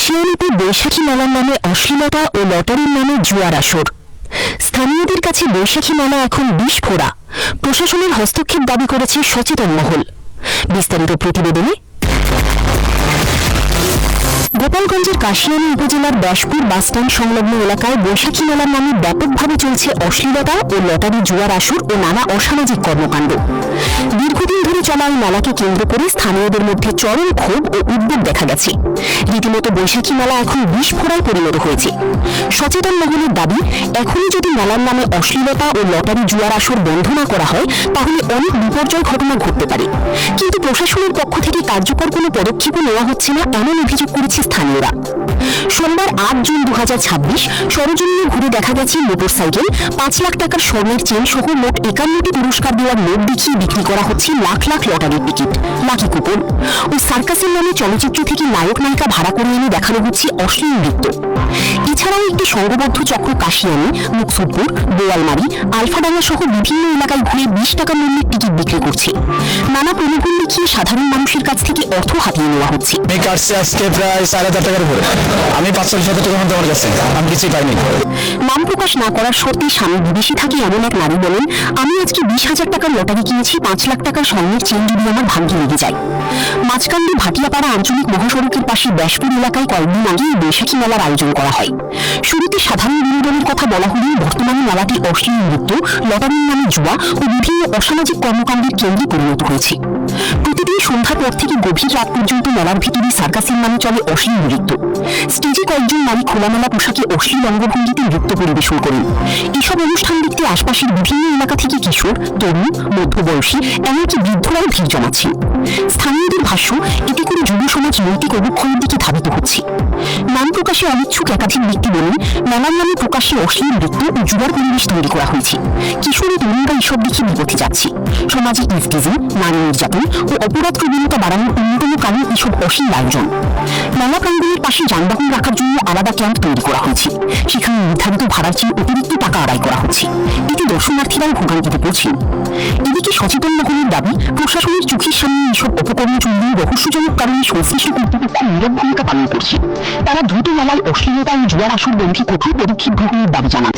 কাশিয়ানীতে বৈশাখী মেলার নামে অশ্লীলতা ও লটারির নামে জুয়ার আসর। স্থানীয়দের কাছে বৈশাখী মেলা এখন বিস্ফোরা। প্রশাসনের হস্তক্ষেপ দাবি করেছে সচেতন মহল। বিস্তারিত প্রতিবেদনে। গোপালগঞ্জের কাশিয়ানী উপজেলার ব্যাসপুর বাসস্ট্যান্ড সংলগ্ন এলাকায় বৈশাখী মেলার নামে ব্যাপকভাবে চলছে অশ্লীলতা ও লটারি জুয়ার আসর ও নানা অসামাজিক কর্মকাণ্ড। দীর্ঘদিন ধরে চলা এই মেলাকে কেন্দ্র করে স্থানীয়দের মধ্যে চরম ক্ষোভ ও উদ্বেগ দেখা গেছে। রীতিমতো বৈশাখী মেলা এখন বিস্ফোরায় পরিণত হয়েছে। সচেতন মহলের দাবি, এখনই যদি মেলার নামে অশ্লীলতা ও লটারি জুয়ার আসর বন্ধ না করা হয় তাহলে অনেক বিপর্যয় ঘটনা ঘটতে পারে। কিন্তু প্রশাসনের পক্ষ থেকে কার্যকর কোনো পদক্ষেপও নেওয়া হচ্ছে না, এমন অভিযোগ করেছে স্থানীয়রা। সোমবার 8 জুন 2026 সরজমিনে ঘুরে দেখা গেছে মোটরসাইকেল, 5 লাখ টাকার স্বর্ণের চেন সহ মোট 51টি পুরস্কার দেওয়ার নোট দেখিয়ে বিক্রি করা হচ্ছে লাখ লাখ লটারির টিকিট, লাকি কুপন ও সার্কাসের নামে চলচ্চিত্র থেকে নায়ক নায়িকা ভাড়া করে এনে দেখানো হচ্ছে অশ্লীল নৃত্য। এছাড়াও একটি সংঘবদ্ধ চক্র কাশিয়ানী, মুকসুদপুর, বোয়ালমারি, আলফাডাঙ্গা সহ বিভিন্ন এলাকায় ঘুরে 20 টাকা মূল্যের টিকিট বিক্রি করছে। নানা প্রলোভন দেখিয়ে সাধারণ মানুষের কাছ থেকে অর্থ হাতিয়ে নেওয়া হচ্ছে। আজকে প্রায় 4,500 টাকার উপরে। আমি 500-700 টাকা মতো আমার কাছে, আমি কিছুই পাইনি। নাম প্রকাশ না করার শর্তে স্বামী বিদেশে থাকে এমন এক নারী বলেন, আমি আজকে 20,000 টাকার লটারি কিনেছি, 5 লাখ টাকার স্বর্ণের চেন যদি আমার ভাগ্যে লেগে যায়। মাঝকান্দি ভাটিয়াপাড়া আঞ্চলিক মহাসড়কের পাশে ব্যাসপুর এলাকায় কয়েকদিন আগে বৈশাখী মেলার আয়োজন করা হয়। শুরুতে সাধারণ বিনোদনের কথা বলা হলেও বর্তমানে মেলাটি অশ্লীল নৃত্য, লটারির নামে জুয়া ও বিভিন্ন অসামাজিক কর্মকাণ্ডের কেন্দ্রে পরিণত হয়েছে। প্রতিদিন সন্ধ্যার পর থেকে গভীর রাত পর্যন্ত মেলার ভিতরে সার্কাসের নামে চলে অশ্লীল নৃত্য। স্টেজে কয়েকজন নারী খোলামেলা পোশাকে অশ্লীল অঙ্গভঙ্গিতে নৃত্য পরিবেশন করেন। এসব অনুষ্ঠান দেখতে আশপাশের বিভিন্ন এলাকা থেকে কিশোর, তরুণ, মধ্যবয়সী এমনকি বৃদ্ধরাও ভিড় জমাচ্ছেন। স্থানীয়দের ভাষ্য, এতে করে যুব সমাজ নৈতিক অবক্ষয়ের দিকে ধাবিত হচ্ছে। নাম প্রকাশে অনিচ্ছুক একাধিক ব্যক্তি বলেন, মেলার নামে প্রকাশ্যে অশ্লীল নৃত্য ও জুয়ার পরিবেশ তৈরি করা হয়েছে। কিশোর ও তরুণরা এসব দেখে বিপথে যাচ্ছে। সমাজে ইভটিজিং, নারী নির্যাতন ও অপরাধ প্রবণতা বাড়ানোর অন্যতম কারণ এসব অশ্লীল আয়োজন। মেলা প্রাঙ্গণের পাশে যানবাহন রাখার জন্য আলাদা ক্যাম্প তৈরি করা হয়েছে। সেখানে নির্ধারিত ভাড়ার চেয়ে অতিরিক্ত টাকা আদায় করা হচ্ছে। এতে দর্শনার্থীরাও ভোগান্তিতে পড়ছেন। এদিকে সচেতন মহলের দাবি, প্রশাসনের চোখের সামনে এসব অপকর্ম চললেও রহস্যজনক কারণে সংশ্লিষ্ট কর্তৃপক্ষ নীরব ভূমিকা পালন করছে। তারা দ্রুত মেলায় অশ্লীলতা ও জুয়ার আসর বন্ধে কঠোর পদক্ষেপ গ্রহণের দাবি জানান।